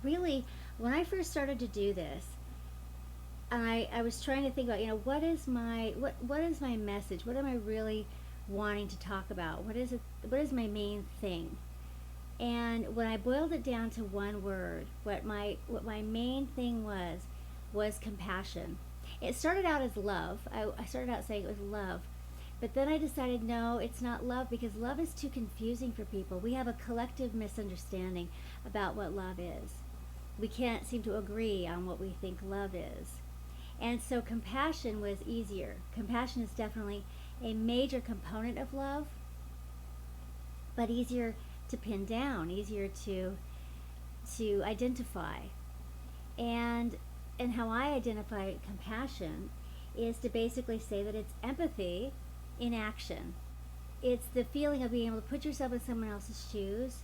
really, when I first started to do this, I was trying to think about, what is my message? What am I really wanting to talk about? What is my main thing? And when I boiled it down to one word, what my main thing was compassion. It started out as love. I started out saying it was love. But then I decided, no, it's not love, because love is too confusing for people. We have a collective misunderstanding about what love is. We can't seem to agree on what we think love is. And so compassion was easier. Compassion is definitely a major component of love, but easier to pin down, easier to identify. And how I identify compassion is to basically say that it's empathy in action. It's the feeling of being able to put yourself in someone else's shoes,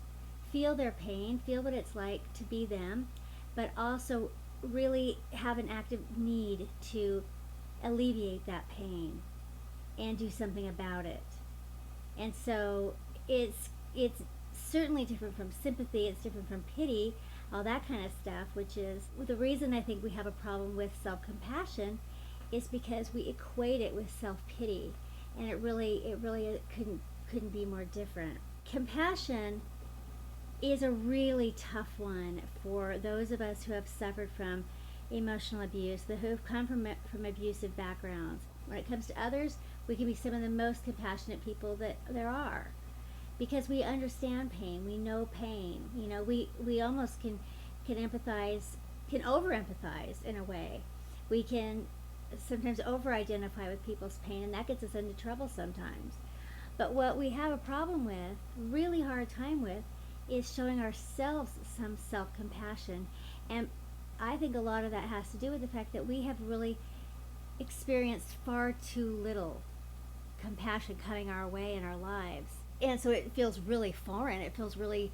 feel their pain, feel what it's like to be them, but also really have an active need to alleviate that pain and do something about it. And so it's certainly different from sympathy, it's different from pity, all that kind of stuff, which is the reason I think we have a problem with self-compassion is because we equate it with self-pity, and it really couldn't be more different. Compassion is a really tough one for those of us who have suffered from emotional abuse, who have come from abusive backgrounds. When it comes to others, we can be some of the most compassionate people that there are, because we understand pain, we know pain. We almost can empathize, can over-empathize in a way. We can sometimes over-identify with people's pain, and that gets us into trouble sometimes. But what we have a problem with, really hard time with, is showing ourselves some self-compassion. And I think a lot of that has to do with the fact that we have really experienced far too little compassion coming our way in our lives. And so it feels really foreign. It feels really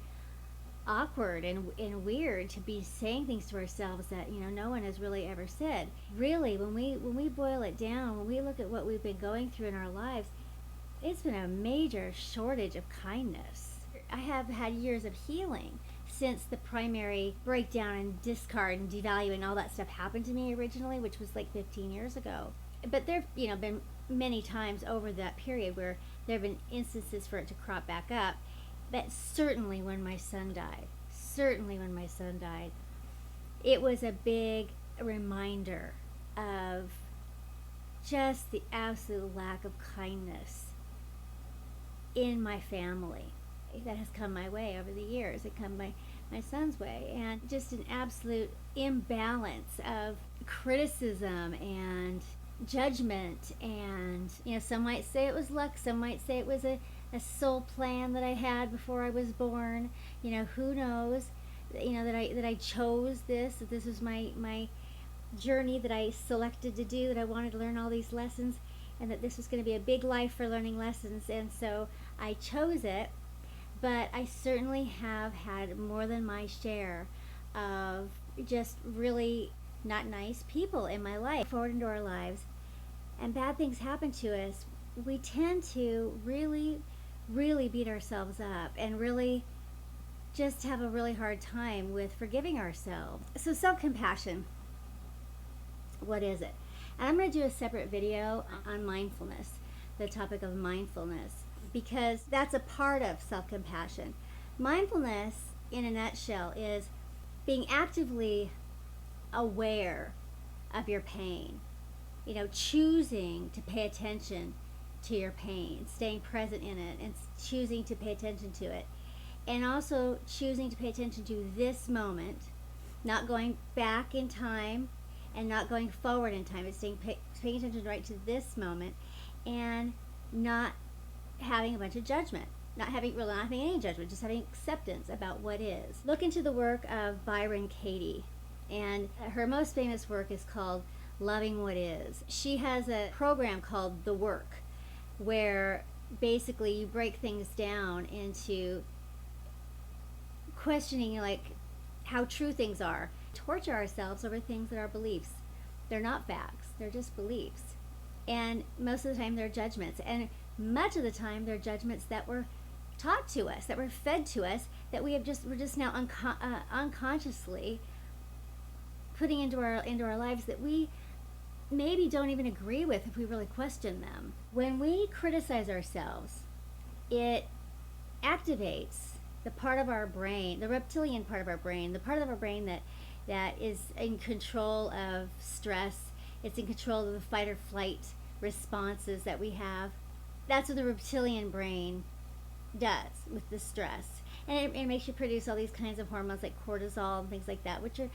awkward and weird to be saying things to ourselves that no one has really ever said. Really, when we boil it down, when we look at what we've been going through in our lives, it's been a major shortage of kindness. I have had years of healing since the primary breakdown and discard and devaluing, all that stuff happened to me originally, which was like 15 years ago. But there have been many times over that period where there have been instances for it to crop back up. But certainly when my son died, it was a big reminder of just the absolute lack of kindness in my family that has come my way over the years. It come my son's way, and just an absolute imbalance of criticism and judgment. And some might say it was luck, some might say it was a soul plan that I had before I was born. Who knows? That I chose this, that this was my journey that I selected to do, that I wanted to learn all these lessons, and that this was going to be a big life for learning lessons, and so I chose it. But I certainly have had more than my share of just really not nice people in my life forward into our lives, and bad things happen to us. We tend to really beat ourselves up and really just have a really hard time with forgiving ourselves. So self-compassion, what is it? And I'm going to do a separate video on mindfulness, the topic of mindfulness, because that's a part of self-compassion. Mindfulness, in a nutshell, is being actively aware of your pain. Choosing to pay attention to your pain, staying present in it, and choosing to pay attention to it. And also choosing to pay attention to this moment, not going back in time and not going forward in time. It's paying attention right to this moment, and not having a bunch of judgment, not having any judgment, just having acceptance about what is. Look into the work of Byron Katie, and her most famous work is called Loving What Is. She has a program called The Work, where basically you break things down into questioning how true things are. Torture ourselves over things that are beliefs. They're not facts, they're just beliefs. And most of the time they're judgments. And much of the time they're judgments that were taught to us, that were fed to us, that we're just now unconsciously putting into our lives that we maybe don't even agree with if we really question them. When we criticize ourselves, it activates the part of our brain, the reptilian part of our brain, the part of our brain that is in control of stress. It's in control of the fight or flight responses that we have. That's what the reptilian brain does with the stress. And it makes you produce all these kinds of hormones like cortisol and things like that, which are,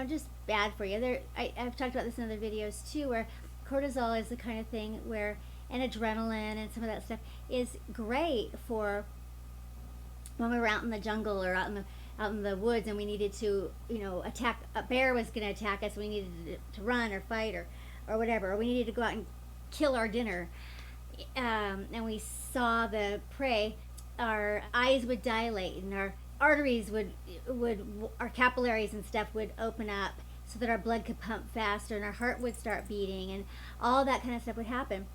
just bad for you. I've talked about this in other videos too, where cortisol is the kind of thing where, and adrenaline and some of that stuff is great for when we were out in the jungle or out in the woods and we needed to, attack, a bear was going to attack us, we needed to run or fight or whatever, or we needed to go out and kill our dinner, and we saw the prey, our eyes would dilate and our arteries would our capillaries and stuff would open up so that our blood could pump faster and our heart would start beating and all that kind of stuff would happen,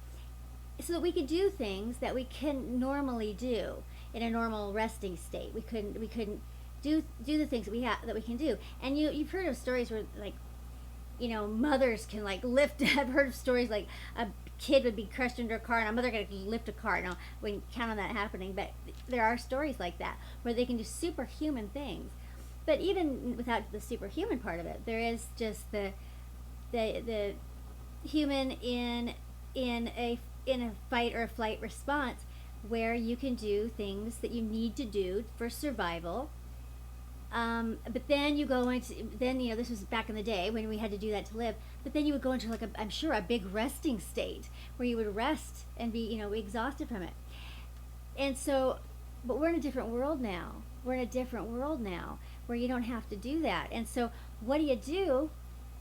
so that we could do things that we can normally do in a normal resting state. We couldn't do the things that we can do. And you've heard of stories where, like, mothers can, like, lift. I've heard of stories like a kid would be crushed under a car and a mother could lift a car. Now, we can count on that happening, but there are stories like that where they can do superhuman things. But even without the superhuman part of it, there is just the human in a fight or a flight response, where you can do things that you need to do for survival. But then you go into, this was back in the day when we had to do that to live, but then you would go into, like, I'm sure a big resting state where you would rest and be, exhausted from it. And so, but we're in a different world now. We're in a different world now where you don't have to do that. And so what do you do?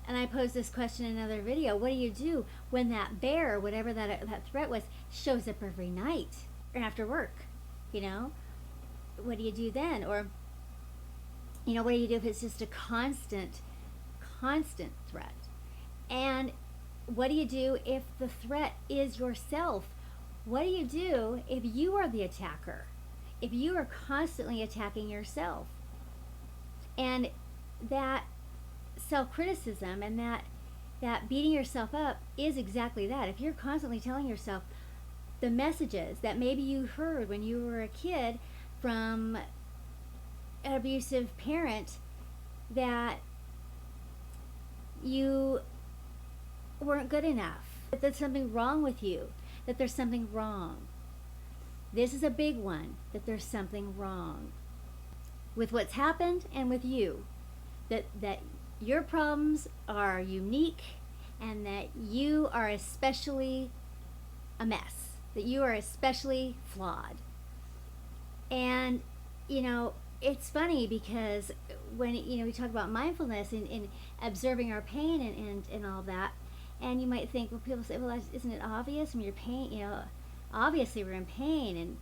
And I posed this question in another video. What do you do when that bear, whatever that threat was, shows up every night or after work? What do you do then? Or, what do you do if it's just a constant threat? And what do you do if the threat is yourself? What do you do if you are the attacker? If you are constantly attacking yourself? And that self-criticism and that beating yourself up is exactly that. If you're constantly telling yourself the messages that maybe you heard when you were a kid from an abusive parent, that you weren't good enough, that there's something wrong with you, that there's something wrong. This is a big one, that there's something wrong with what's happened and with you, that your problems are unique and that you are especially a mess, that you are especially flawed. And it's funny because when we talk about mindfulness and observing our pain and all that, and you might think, well, people say, well, isn't it obvious? I mean, your pain, obviously we're in pain, and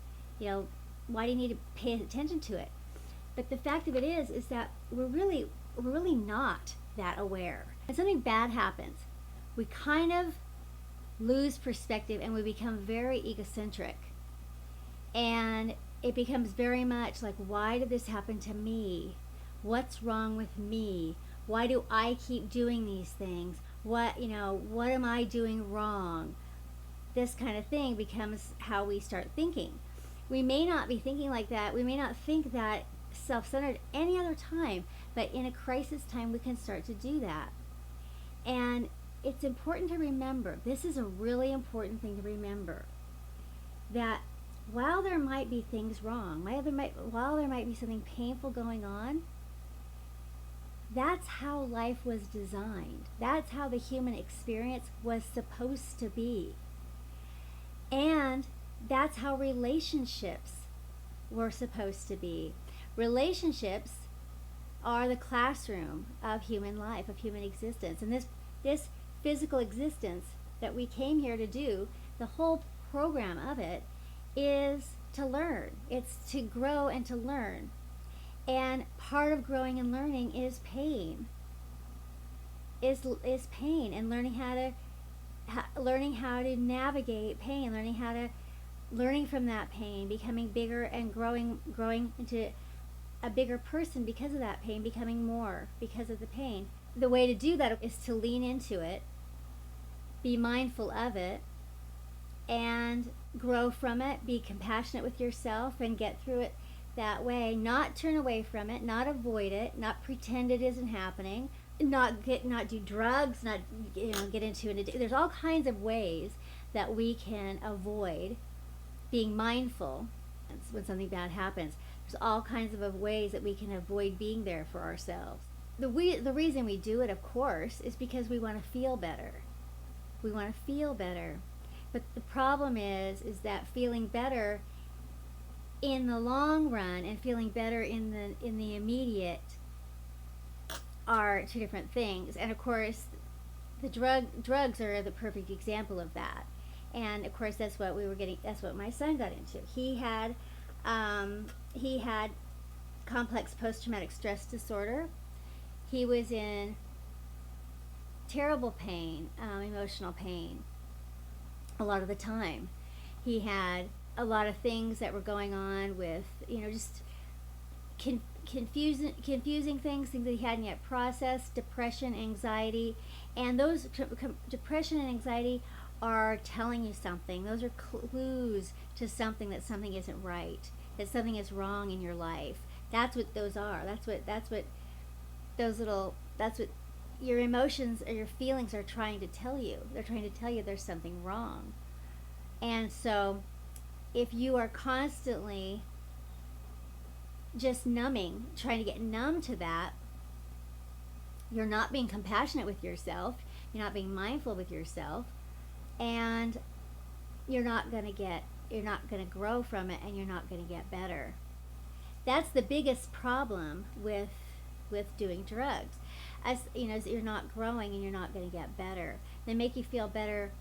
why do you need to pay attention to it? But the fact of it is that we're really not that aware. When something bad happens, we kind of lose perspective and we become very egocentric, and it becomes very much like, why did this happen to me? What's wrong with me? Why do I keep doing these things? What am I doing wrong? This kind of thing becomes how we start thinking. We may not be thinking like that. We may not think that self-centered any other time, but in a crisis time we can start to do that. And it's important to remember, this is a really important thing to remember, that while there might be things wrong, while there might be something painful going on, that's how life was designed. That's how the human experience was supposed to be. And that's how relationships were supposed to be. Relationships are the classroom of human life, of human existence. And this physical existence that we came here to do, the whole program of it is to learn. It's to grow and to learn. And part of growing and learning is pain. Is pain, and learning how to navigate pain, learning from that pain, becoming bigger and growing into a bigger person because of that pain, becoming more because of the pain. The way to do that is to lean into it, be mindful of it, and grow from it, be compassionate with yourself and get through it that way. Not turn away from it, not avoid it, not pretend it isn't happening, not do drugs, not get into it. There's all kinds of ways that we can avoid being mindful when something bad happens. There's all kinds of ways that we can avoid being there for ourselves. The reason we do it, of course, is because we want to feel better. We want to feel better. But the problem is that feeling better in the long run and feeling better in the immediate are two different things. And of course, the drugs are the perfect example of that. And of course, that's what my son got into. He had complex post-traumatic stress disorder. He was in terrible pain, emotional pain, a lot of the time. He had a lot of things that were going on with, just confusing things that he hadn't yet processed, depression, anxiety. And those depression and anxiety are telling you something. Those are clues to something, that something isn't right, that something is wrong in your life. That's what those are. That's what your emotions or your feelings are trying to tell you. They're trying to tell you there's something wrong. And so if you are constantly just trying to get numb to that, you're not being compassionate with yourself, you're not being mindful with yourself, and you're not going to grow from it, and you're not going to get better. That's the biggest problem with doing drugs. As you're not growing and you're not going to get better. They make you feel better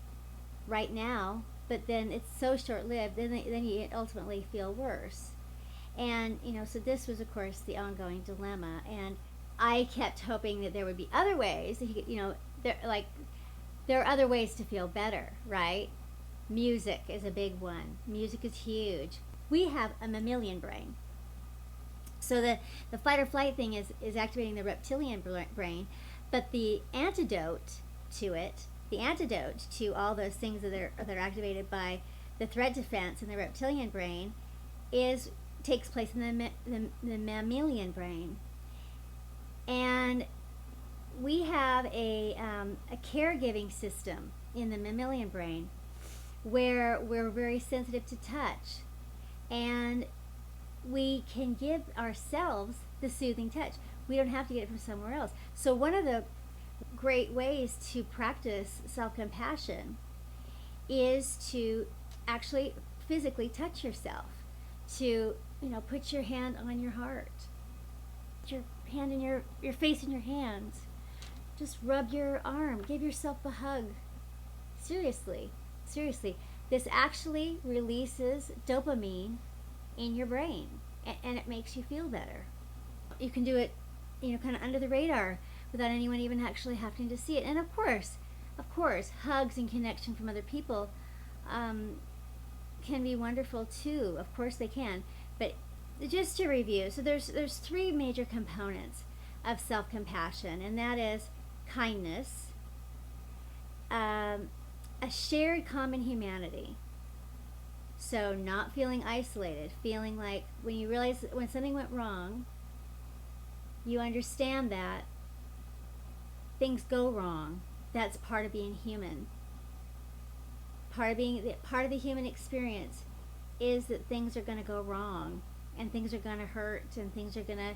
right now, but then it's so short-lived, then you ultimately feel worse. And so this was, of course, the ongoing dilemma. And I kept hoping that there would be other ways that he could, there are other ways to feel better, right? Music is a big one. Music is huge. We have a mammalian brain. So the fight or flight thing is activating the reptilian brain, but the antidote to all those things that are activated by the threat defense in the reptilian brain takes place in the mammalian brain. And we have a caregiving system in the mammalian brain where we're very sensitive to touch, and we can give ourselves the soothing touch. We don't have to get it from somewhere else. So one of the great ways to practice self-compassion is to actually physically touch yourself, to put your hand on your heart, put your hand in your face in your hands, just rub your arm, give yourself a hug. Seriously, this actually releases dopamine in your brain, and it makes you feel better. You can do it kind of under the radar without anyone even actually having to see it. And of course hugs and connection from other people can be wonderful too. Of course they can. But just to review, so there's three major components of self-compassion, and that is kindness, a shared common humanity. So not feeling isolated, feeling like when you realize when something went wrong, you understand that things go wrong. That's part of being human. Part of the human experience is that things are going to go wrong, and things are going to hurt, and things are going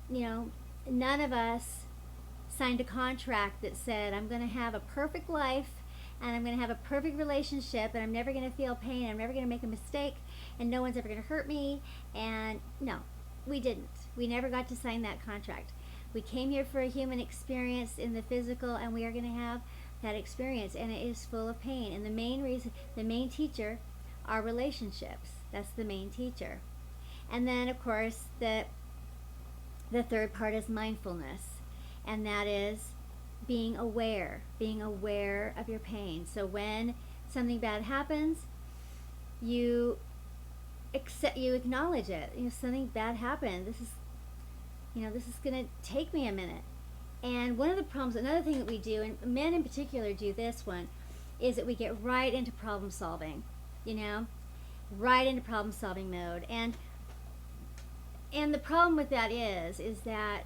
to, none of us signed a contract that said, I'm going to have a perfect life, and I'm going to have a perfect relationship, and I'm never going to feel pain, I'm never going to make a mistake, and no one's ever going to hurt me. And no, we didn't. We never got to sign that contract. We came here for a human experience in the physical, and we are going to have that experience, and it is full of pain. And the main teacher are relationships. That's the main teacher. And then, of course, the third part is mindfulness, and that is being aware of your pain. So when something bad happens, you accept, you acknowledge it. Something bad happened. This is going to take me a minute. And one of the problems, another thing that we do, and men in particular do this one, is that we get right into problem solving, right into problem solving mode. And the problem with that is that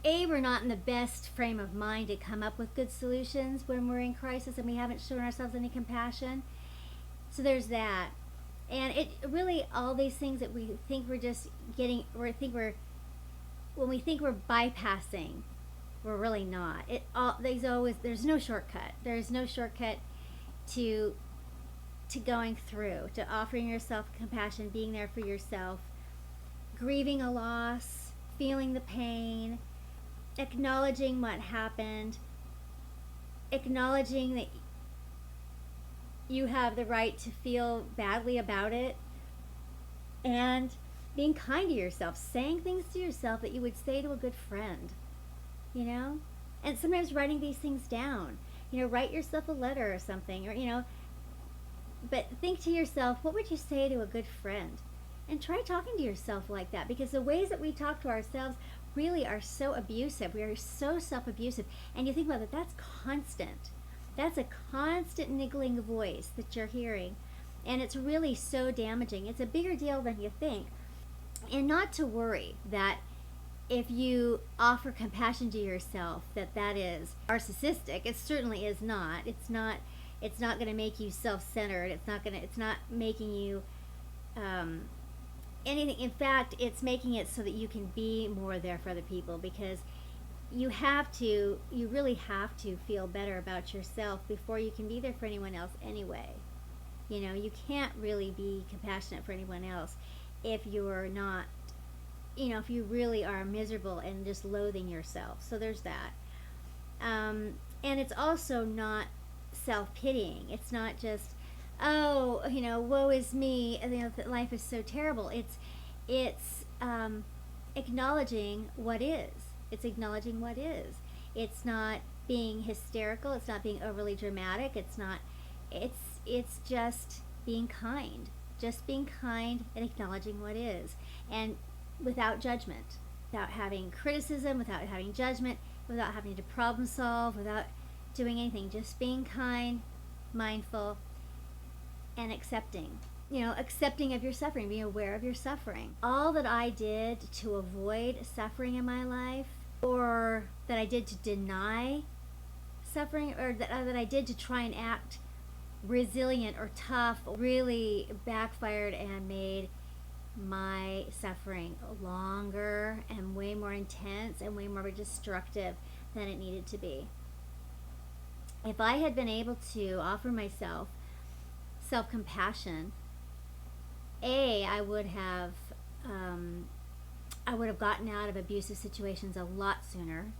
we're not in the best frame of mind to come up with good solutions when we're in crisis and we haven't shown ourselves any compassion. So there's that. And it really, all these things that we think we're just getting, when we think we're bypassing, we're really not. There's no shortcut. There's no shortcut to going through, to offering yourself compassion, being there for yourself, grieving a loss, feeling the pain, acknowledging what happened, acknowledging that you have the right to feel badly about it, and being kind to yourself, saying things to yourself that you would say to a good friend, and sometimes writing these things down. Write yourself a letter or something, or but think to yourself, what would you say to a good friend? And try talking to yourself like that, because the ways that we talk to ourselves really are so abusive. We are so self-abusive. And you think about it, that's constant. That's a constant niggling voice that you're hearing. And it's really so damaging. It's a bigger deal than you think. And not to worry that if you offer compassion to yourself, that is narcissistic. It certainly is not. It's not going to make you self-centered. It's not making you anything. In fact, it's making it so that you can be more there for other people, because you really have to feel better about yourself before you can be there for anyone else anyway. You can't really be compassionate for anyone else if you're not, if you really are miserable and just loathing yourself. So there's that. And it's also not self-pitying. It's not just, woe is me, that life is so terrible. It's acknowledging what is. It's acknowledging what is. It's not being hysterical. It's not being overly dramatic. It's just being kind. Just being kind and acknowledging what is. And without judgment. Without having criticism, without having judgment, without having to problem solve, without doing anything. Just being kind, mindful, and accepting. Accepting of your suffering, being aware of your suffering. All that I did to avoid suffering in my life, or that I did to deny suffering, or that I did to try and act resilient or tough, really backfired and made my suffering longer and way more intense and way more destructive than it needed to be. If I had been able to offer myself self-compassion, I would have gotten out of abusive situations a lot sooner,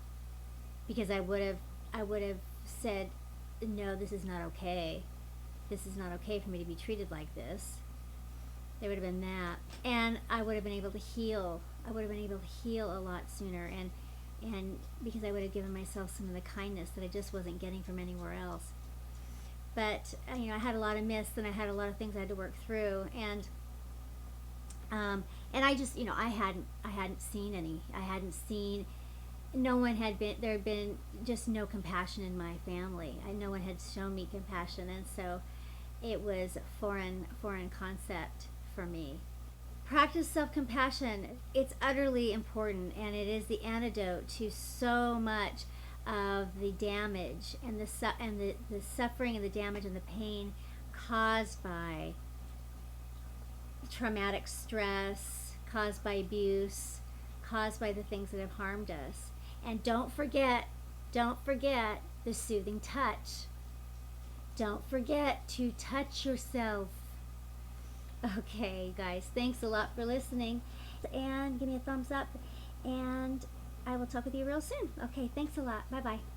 because I would have said, no, this is not okay. This is not okay for me to be treated like this. There would have been that, and I would have been able to heal. I would have been able to heal a lot sooner, and because I would have given myself some of the kindness that I just wasn't getting from anywhere else. But I had a lot of myths, and I had a lot of things I had to work through, and I just, I hadn't seen any. I hadn't seen. No one had been. There had been just no compassion in my family. No one had shown me compassion, and so it was a foreign concept for me. Practice self-compassion. It's utterly important, and it is the antidote to so much of the damage and the suffering and the damage and the pain caused by traumatic stress, caused by abuse, caused by the things that have harmed us. And don't forget the soothing touch. Don't forget to touch yourself. Okay, guys, thanks a lot for listening, and give me a thumbs up, and I will talk with you real soon. Okay, thanks a lot. Bye-bye.